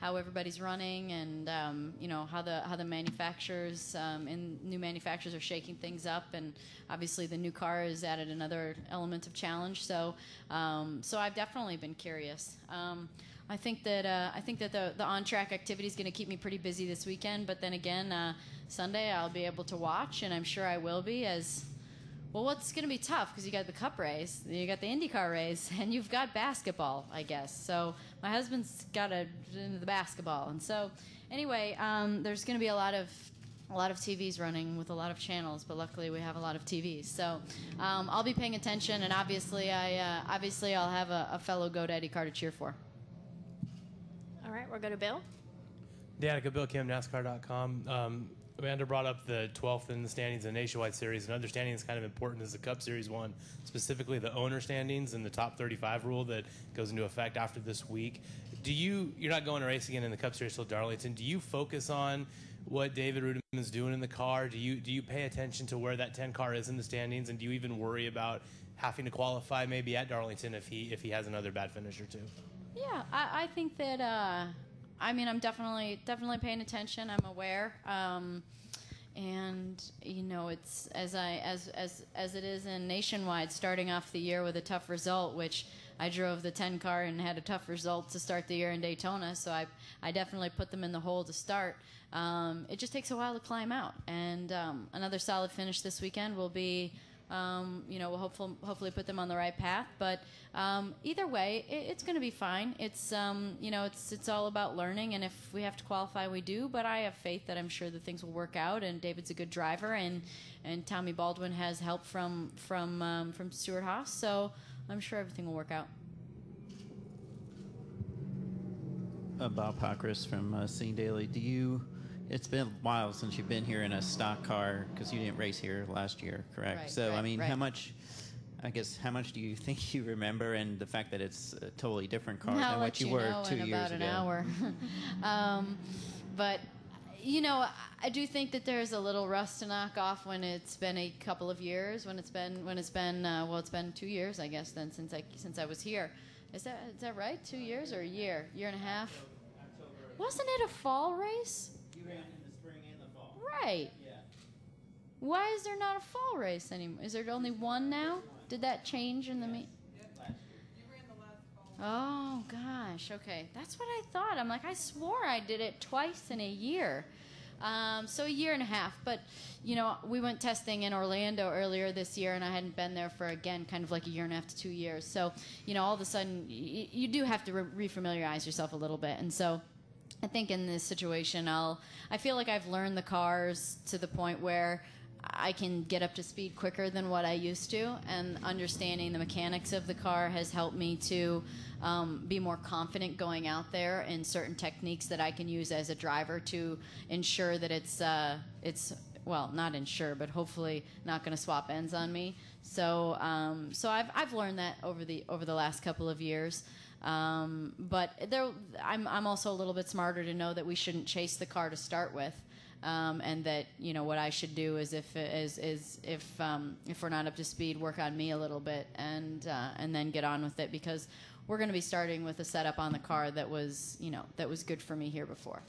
how everybody's running, and how the manufacturers and new manufacturers are shaking things up, and obviously the new car has added another element of challenge. So I've definitely been curious. I think that the on-track activity is going to keep me pretty busy this weekend, but then again, Sunday I'll be able to watch, and I'm sure I will be as well. What's going to be tough, because you got the Cup race, you got the IndyCar race, and you've got basketball, I guess. So my husband's got into the basketball, and so anyway, there's going to be a lot of TVs running with a lot of channels, but luckily we have a lot of TVs. So I'll be paying attention, and obviously I'll have a fellow GoDaddy car to cheer for. All right, we'll go to Bill. Danica, Bill Kim, NASCAR.com. Amanda brought up the 12th in the standings in the Nationwide Series, and understanding is kind of important as the Cup Series one, specifically the owner standings and the top 35 rule that goes into effect after this week. You're not going to race again in the Cup Series till Darlington. Do you focus on what David Rudiman's doing in the car? Do you pay attention to where that 10 car is in the standings, and do you even worry about having to qualify maybe at Darlington if he has another bad finish or two? Yeah, I think that. I'm definitely paying attention. I'm aware, and it's as it is in Nationwide, starting off the year with a tough result, which I drove the 10 car and had a tough result to start the year in Daytona. So I definitely put them in the hole to start. It just takes a while to climb out, and another solid finish this weekend will be. We'll hopefully put them on the right path. But either way, it's going to be fine. It's all about learning, and if we have to qualify, we do. But I have faith that I'm sure that things will work out. And David's a good driver, and Tommy Baldwin has help from Stuart Haas, so I'm sure everything will work out. Bob Pockris from Scene Daily. It's been a while since you've been here in a stock car, because you didn't race here last year, correct? Right, so, right, right. how much do you think you remember, and the fact that it's a totally different car than what you were 2 years ago? About an hour. But, I do think that there's a little rust to knock off when it's been a couple of years, it's been 2 years, I guess, then since I was here. Is that right? 2 years or a year and a half? Wasn't it a fall race? You ran in the spring and the fall. Right. Yeah. Why is there not a fall race anymore? Is there only one now? Did that change in the meet? Oh, gosh. Okay. That's what I thought. I'm like, I swore I did it twice in a year. So a year and a half. But, we went testing in Orlando earlier this year, and I hadn't been there for, again, kind of like a year and a half to 2 years. So, all of a sudden, you do have to refamiliarize yourself a little bit. And so I think in this situation, I feel like I've learned the cars to the point where I can get up to speed quicker than what I used to, and understanding the mechanics of the car has helped me to be more confident going out there in certain techniques that I can use as a driver to ensure that it's not ensure, but hopefully not going to swap ends on me. So I've learned that over the last couple of years. But I'm also a little bit smarter to know that we shouldn't chase the car to start with, and that what I should do is if we're not up to speed, work on me a little bit, and then get on with it, because we're going to be starting with a setup on the car that was good for me here before.